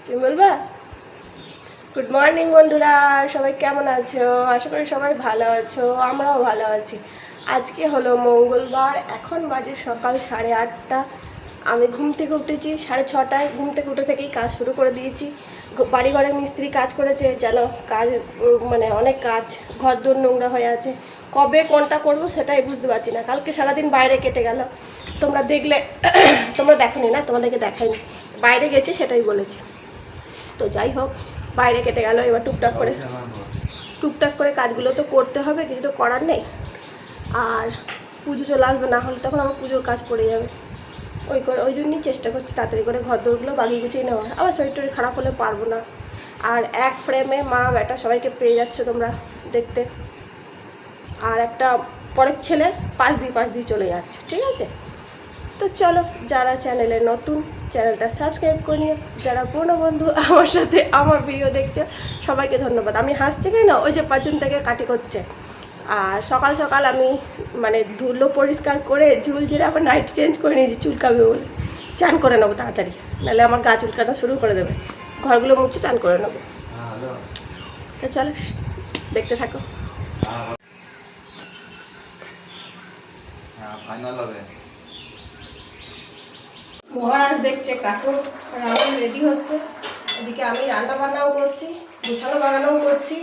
তুমি বলবা? Good morning বন্ধুরা, সবাই কেমন আছো? আশা করি সবাই ভালো আছো, আমরাও ভালো আছি। আজকে হলো মঙ্গলবার, এখন বাজে সকাল 8:30। আমি ঘুম থেকে উঠেছি 6:30। ঘুম থেকে উঠে থেকেই কাজ শুরু করে দিয়েছি। বাড়িঘরে মিস্ত্রি কাজ করেছে, যেন কাজ মানে অনেক কাজ, ঘর দোর নোংরা হয়ে আছে। কবে কোনটা করব সেটাই বুঝতে পারছি না। কালকে সারাদিন বাইরে কেটে গেল, তোমরা দেখলে। তোমরা দেখোনি না, তোমাদেরকে দেখাইনি। বাইরে গেছি সেটাই বলেছি। তো যাই হোক, বাইরে কেটে গেল। এবার টুকটাক করে কাজগুলো তো করতে হবে, কিছু তো করার নেই। আর পুজো চলে আসবে, না হলে তখন আমার পুজোর কাজ পড়ে যাবে। ওই জন্যই চেষ্টা করছি তাড়াতাড়ি করে ঘর দৌড়গুলো বাগিয়ে গুছিয়ে নেওয়ার। আবার শরীর টরীর খারাপ হলে পারবো না। আর এক ফ্রেমে মা বেটা সবাইকে পেয়ে যাচ্ছে তোমরা দেখতে। আর একটা পরের ছেলে পাশ দিয়ে চলে যাচ্ছে, ঠিক আছে? তো চলো, যারা চ্যানেলে নতুন চ্যানেলটা সাবস্ক্রাইব করে নিও, যারা পুরনো বন্ধু আমার সাথে আমার ভিডিও দেখছো সবাইকে ধন্যবাদ। আমি হাসছি কেন, ওই যে পাঁচজন থেকে কাটি করছে। আর সকাল সকাল আমি মানে ধুলো পরিষ্কার করে ঝুল ঝেড়ে আবার নাইট চেঞ্জ করে নিয়েছি চুলকাবে বলে। চান করে নেবো তাড়াতাড়ি, নাহলে আমার গা চুলকানো শুরু করে দেবে। ঘরগুলো মুছে চান করে নেবো। তো চলো, দেখতে থাকো। ফাইনাল হবে। মহারাজ দেখছে কার্টুন, রাহুল রেডি হচ্ছে, এদিকে আমি রান্না বান্নাও করছি, গুছানো বাগানোও করছি।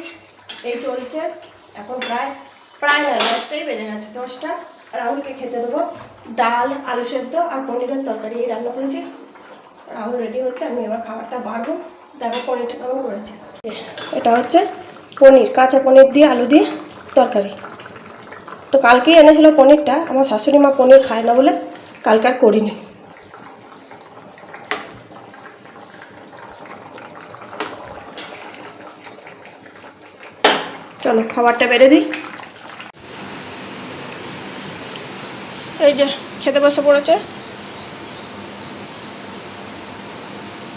এই চলছে। এখন প্রায় নয়, 10টাই বেজে গেছে। 10টা। রাহুলকে খেতে দেবো ডাল, আলু সেদ্ধ আর পনিরের তরকারি, এই রান্না করেছি। রাহুল রেডি হচ্ছে, আমি এবার খাবারটা বাড়বো। দেখো পনিরটা কেমন করেছে। এটা হচ্ছে পনির, কাঁচা পনির দিয়ে আলু দিয়ে তরকারি। তো কালকেই এনেছিল পনিরটা, আমার শাশুড়ি মা পনির খায় না বলে কালকে আর করিনি। চলো খাবারটা বেড়ে দিই। এই যে খেতে বসে পড়েছে।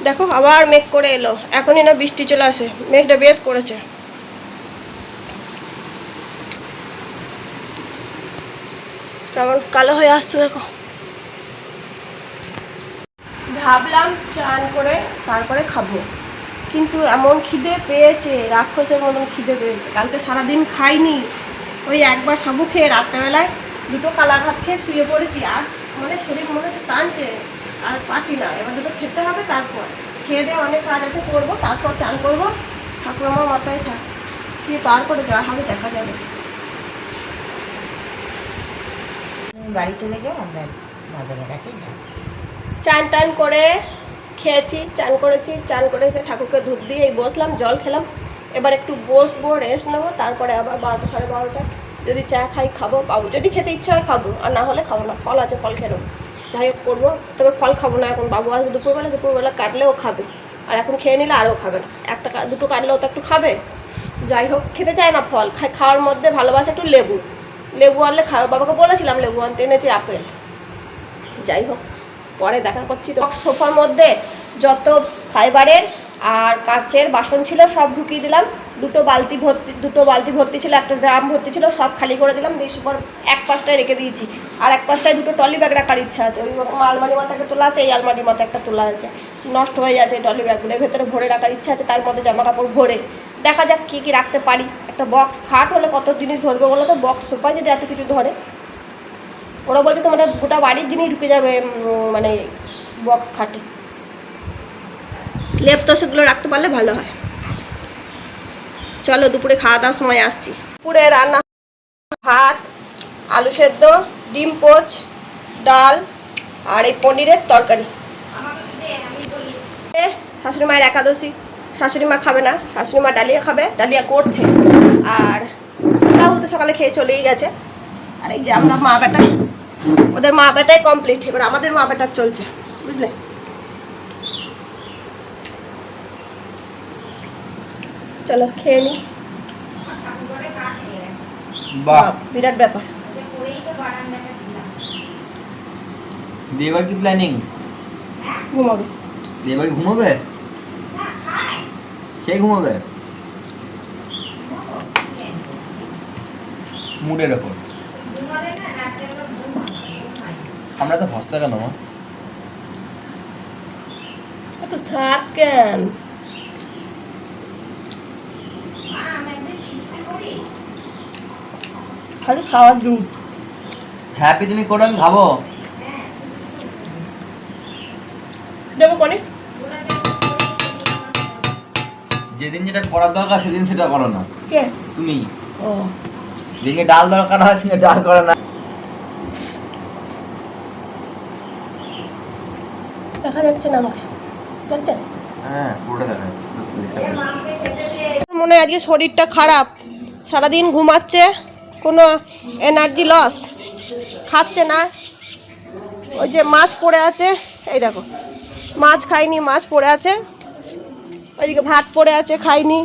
দেখো আবার মেঘ করে এলো, এখনই না বৃষ্টি চলে আসে। মেঘটা বেশ করেছে। কেমন কালো হয়ে আসছে দেখো। ভাবলাম চান করে তারপরে খাবো, কিন্তু এমন খিদে পেয়েছে, রাক্ষসের মতন খিদে পেয়েছে। কালকে সারাদিন খাইনি, ওই একবার সাবু খেয়ে রাত্রেবেলায় 2টো কালা ভাত খেয়ে শুয়ে পড়েছি। আর মানে শরীর মনে হচ্ছে টানছে, আর পাচ্ছি না। এবার 2টো খেতে হবে, তারপর খেয়ে দিয়ে অনেক কাজ আছে করবো, তারপর চান করবো। ঠাকুর আমার মাথায় থাক, দিয়ে তারপরে যা হবে দেখা যাবে। বাড়ি চলে যাও, আমরা বাজারের কাছে যাই। চান টান করে খেয়েছি, চান করেছি, চান করে এসে ঠাকুরকে ধূপ দিয়ে এই বসলাম, জল খেলাম। এবার একটু বসবো, রেস্ট নেবো, তারপরে আবার 12টা 12:30 যদি চা খাই খাবো, পাবো। যদি খেতে ইচ্ছা হয় খাবো, আর না হলে খাবো না। ফল আছে, ফল খেয়ে নেবো। যাই হোক করবো, তবে ফল খাবো না এখন। বাবু আসবে দুপুরবেলা কাটলেও খাবে, আর এখন খেয়ে নিলে আরও খাবে না। দুটো কাটলেও তো একটু খাবে। যাই হোক, খেতে চায় না ফল। খাওয়ার মধ্যে ভালোবাসে একটু লেবু আনলে খাওয়া। বাবাকে বলেছিলাম লেবু আনতে, এনেছি আপেল। যাই হোক, পরে দেখা করছি। তো সোফার মধ্যে যত ফাইবারের আর কাচের বাসন ছিল সব ঢুকিয়ে দিলাম। দুটো বালতি ভর্তি ছিল, একটা ড্রাম ভর্তি ছিল, সব খালি করে দিলাম। দিয়ে পর এক পাশটায় রেখে দিয়েছি, আর এক পাশটায় 2টো ট্রলি ব্যাগ রাখার ইচ্ছা আছে। ওই আলমারির মাথা একটা তোলা আছে, এই আলমারির মাথা একটা তোলা আছে। নষ্ট হয়ে যাচ্ছে ট্রলি ব্যাগগুলো, ভেতরে ভরে রাখার ইচ্ছা আছে। তার মধ্যে জামা কাপড় ভরে দেখা যাক কী কী রাখতে পারি। একটা বক্স খাট হলে কত জিনিস ধরবে বলো তো? বক্স সোফায় যদি এত কিছু ধরে, ওরা বলছে তোমাদের গোটা বাড়ির জিনিস ঢুকে যাবে মানে বক্স খাটে। লেপ তো সেগুলো রাখতে পারলে ভালো হয়। চলো দুপুরে খাওয়া দাওয়ার সময় আসছি। দুপুরে রান্না ভাত, আলু সেদ্ধ, ডিম পোচ, ডাল আর এই পনিরের তরকারি। শাশুড়ি মায়ের একাদশী, শাশুড়ি মা খাবে না, শাশুড়ি মা ডালিয়া খাবে, ডালিয়া করছে। আর রাহুল তো সকালে খেয়ে চলেই গেছে। আর এই যে আমরা মা বেটা, ওদের মা বেটাই কমপ্লিট, এবার আমাদের মা বেটার চলছে, বুঝলে? চলো খেয়ে নি। বাহ, বিরাট ব্যাপার। এবার কি প্ল্যানিং? ঘুমাবে। এবার ঘুমাবে? কে ঘুমাবে? মুডের ওপর। আমরা তো ভরসা কেন মা? এত শাক কেন? খালি খাওয়ার দুধ। হ্যাপি তুমি করো, আমি খাবো। দেবো কোনে? যেদিন যেটা করার দরকার সেদিন সেটা করো না কে? তুমি। ও যেদিনকে ডাল দরকার হয় সেদিন ডাল করে না। দেখা যাচ্ছে না আমাকে, যাচ্ছে? হ্যাঁ পুরোটা দেখা যাচ্ছে। মনে হয় আজকে শরীরটা খারাপ, সারাদিন ঘুমাচ্ছে, কোনো এনার্জি লস, খাচ্ছে না। ওই যে মাছ পড়ে আছে, এই দেখো মাছ খাইনি, মাছ পড়ে আছে। ওইদিকে ভাত পড়ে আছে, খাইনি।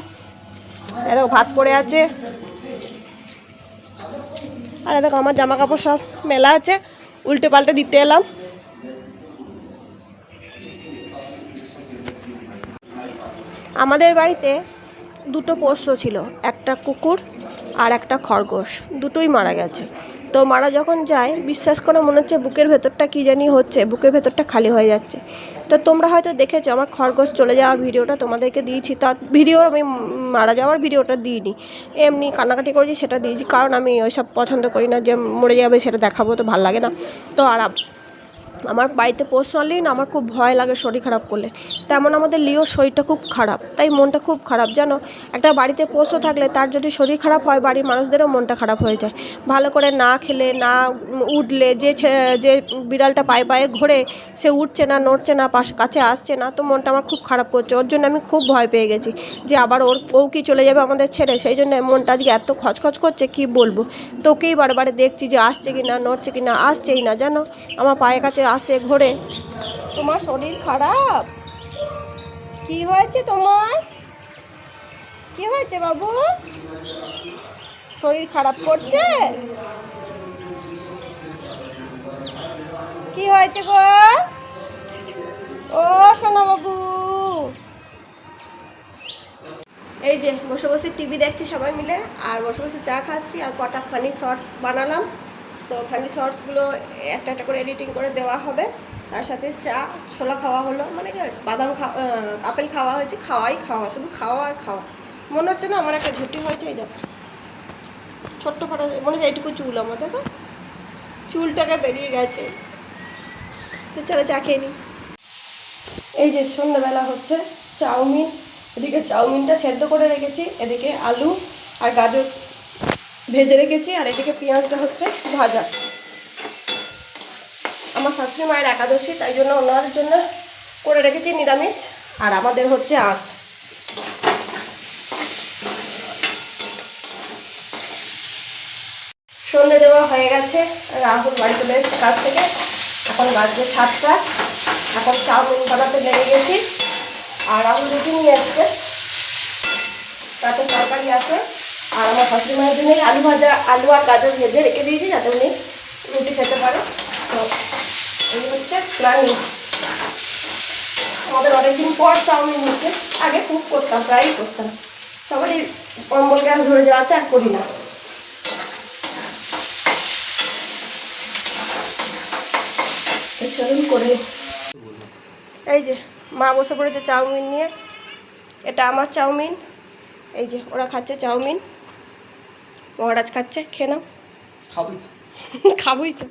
এই দেখো ভাত পড়ে আছে। আর দেখো আমার জামা কাপড় সব মেলা আছে, উল্টে পাল্টে দিতে এলাম। আমাদের বাড়িতে দুটো পোষ্য ছিল, একটা কুকুর আর একটা খরগোশ, দুটোই মারা গেছে। তো মারা যখন যায়, বিশ্বাস করে মনে হচ্ছে বুকের ভেতরটা কী জানি হচ্ছে, বুকের ভেতরটা খালি হয়ে যাচ্ছে। তো তোমরা হয়তো দেখেছো আমার খরগোশ চলে যাওয়ার ভিডিওটা, তোমাদেরকে দিয়েছি। তো ভিডিও আমি মারা যাওয়ার ভিডিওটা দিইনি, এমনি কান্নাকাটি করেছি সেটা দিয়েছি, কারণ আমি ওইসব পছন্দ করি না, যে মরে যাবে সেটা দেখাবো, তো ভালো লাগে না। তো আর আমার বাড়িতে পোষ আনলেই না আমার খুব ভয় লাগে শরীর খারাপ করলে। তেমন আমাদের লিওর শরীরটা খুব খারাপ, তাই মনটা খুব খারাপ জানো। একটা বাড়িতে পোষও থাকলে তার যদি শরীর খারাপ হয়, বাড়ির মানুষদেরও মনটা খারাপ হয়ে যায়। ভালো করে না খেলে, না উঠলে, যে বিড়ালটা পায়ে পায়ে ঘোরে, সে উঠছে না, নড়ছে না, কাছে আসছে না, তো মনটা আমার খুব খারাপ করছে। ওর জন্য আমি খুব ভয় পেয়ে গেছি যে আবার ও কি চলে যাবে আমাদের ছেড়ে। সেই জন্য মনটা আজকে এত খচখচ করছে কি বলবো। তোকেই বারবার দেখছি যে আসছে কি না, নড়ছে কি না, আসছেই না জানো, আমার পায়ের কাছে আসে ঘোরে। তোমার শরীর খারাপ? কি হয়েছে তোমার? কি হয়েছে বাবু? শরীর খারাপ করছে? কি হয়েছে গো? ও সোনা বাবু, এই যে বসে বসে টিভি দেখছি সবাই মিলে, আর বসে বসে চা খাচ্ছি, আর কটা ফানি শর্টস বানালাম। তো ফানি শর্টসগুলো একটা একটা করে এডিটিং করে দেওয়া হবে। তার সাথে চা, ছোলা খাওয়া হলো, মানে কি বাদাম আপেল খাওয়া হয়েছে, খাওয়া, শুধু খাওয়া আর খাওয়া। মনে হচ্ছে না আমার একটা ঝুঁটি হয়েছে, এই দেখো ছোট্ট ফাটা, মনে হচ্ছে এইটুকু চুল আমার, দেখো চুলটাকে বেরিয়ে গেছে। তো চলো চা খেয়ে নিই। এই যে সন্ধ্যাবেলা হচ্ছে, চাউমিন, এদিকে চাউমিনটা সেদ্ধ করে রেখেছি, এদিকে আলু আর গাজর ভেজে রেখেছি, আর এদিকে পেঁয়াজটা হচ্ছে ভাজা। আমার শাশুড়ি মায়ের একাদশী, তাই জন্য ওনার জন্য করে রেখেছি নিরামিষ, আর আমাদের হচ্ছে আঁশ। সন্ধে দেওয়া হয়ে গেছে, রাহুল বাড়ি চলে এসেছে কাছ থেকে, এখন বাজছে 7টা। এখন চাউমিন বানাতে লেগে গেছি, আর রাহুল রুটি নিয়ে এসছে, তাতে তরকারি আছে। আর আমার শাশুড়ি মায়ের জন্য আলু ভাজা, আলু আর গাজর ভেজে রেখে দিয়েছি যাতে উনি রুটি খেতে পারে। তো এই হচ্ছে প্ল্যানিং। আমাদের অনেকদিন পর চাউমিন হচ্ছে, আগে খুব করতাম, প্রায়ই করতাম, সবারই অম্বল গ্যাস ধরে যাওয়াতে আর করি না। চলুন করে। এই যে মা বসে পড়েছে চাউমিন নিয়ে, এটা আমার চাউমিন। এই যে ওরা খাচ্ছে চাউমিন, মহারাজ খাচ্ছে, খেয়ে নাও। খাবোই তো।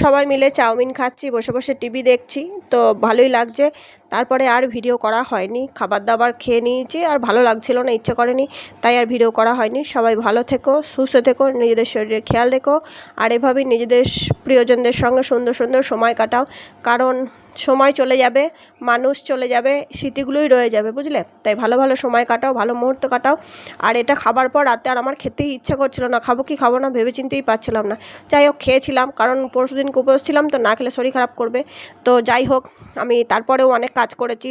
সবাই মিলে চাউমিন খাচ্ছি, বসে বসে টিভি দেখছি, তো ভালোই লাগছে। তারপরে আর ভিডিও করা হয়নি, খাবার দাবার খেয়ে নিয়েছি, আর ভালো লাগছিল না, ইচ্ছে করেনি, তাই আর ভিডিও করা হয়নি। সবাই ভালো থেকো, সুস্থ থেকো, নিজেদের শরীরের খেয়াল রেখো, আর এভাবেই নিজেদের প্রিয়জনদের সঙ্গে সুন্দর সুন্দর সময় কাটাও, কারণ সময় চলে যাবে, মানুষ চলে যাবে, স্মৃতিগুলোই রয়ে যাবে, বুঝলে। তাই ভালো ভালো সময় কাটাও, ভালো মুহূর্ত কাটাও। আর এটা খাবার পর রাতে আর আমার খেতেই ইচ্ছা করছিল না, খাবো কি খাবো না ভেবে চিন্তেই পাচ্ছিলাম না। যাই হোক খেয়েছিলাম, কারণ পরশুদিনকে উপোস ছিলাম, তো না খেলে শরীর খারাপ করবে। তো যাই হোক, আমি তারপরেও অনেক কাজ করেছি,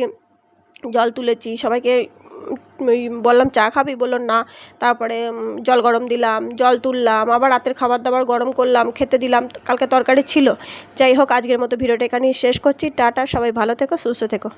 জল তুলেছি, সবাইকে বললাম চা খাবি, বললো না। তারপরে জল গরম দিলাম, জল তুললাম, আবার রাতের খাবার দাবার গরম করলাম, খেতে দিলাম, কালকে তরকারি ছিল। যাই হোক, আজকের মতো ভিডিওটা এখানেই শেষ করছি। টাটা, সবাই ভালো থেকো, সুস্থ থেকো।